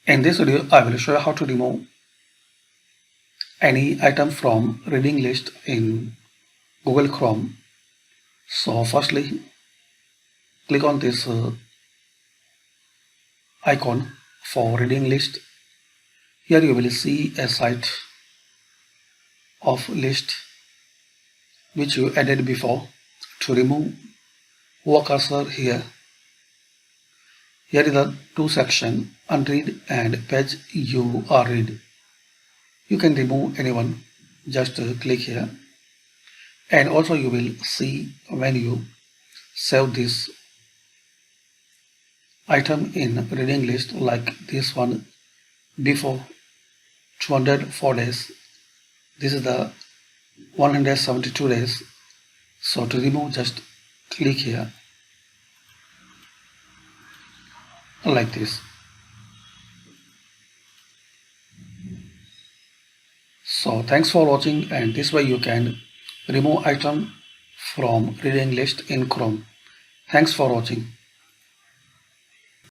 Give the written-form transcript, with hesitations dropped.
In this video, I will show you how to remove any item from reading list in Google Chrome. So firstly, click on this icon for reading list. Here you will see a site of list which you added before. To remove, move cursor here. Here is the two section, unread and page you are read. You can remove anyone, just click here. And also you will see when you save this item in reading list like this one before 204 days. This is the 172 days. So to remove, just click here like this. So thanks for watching, and this way you can remove item from reading list in Chrome. Thanks for watching.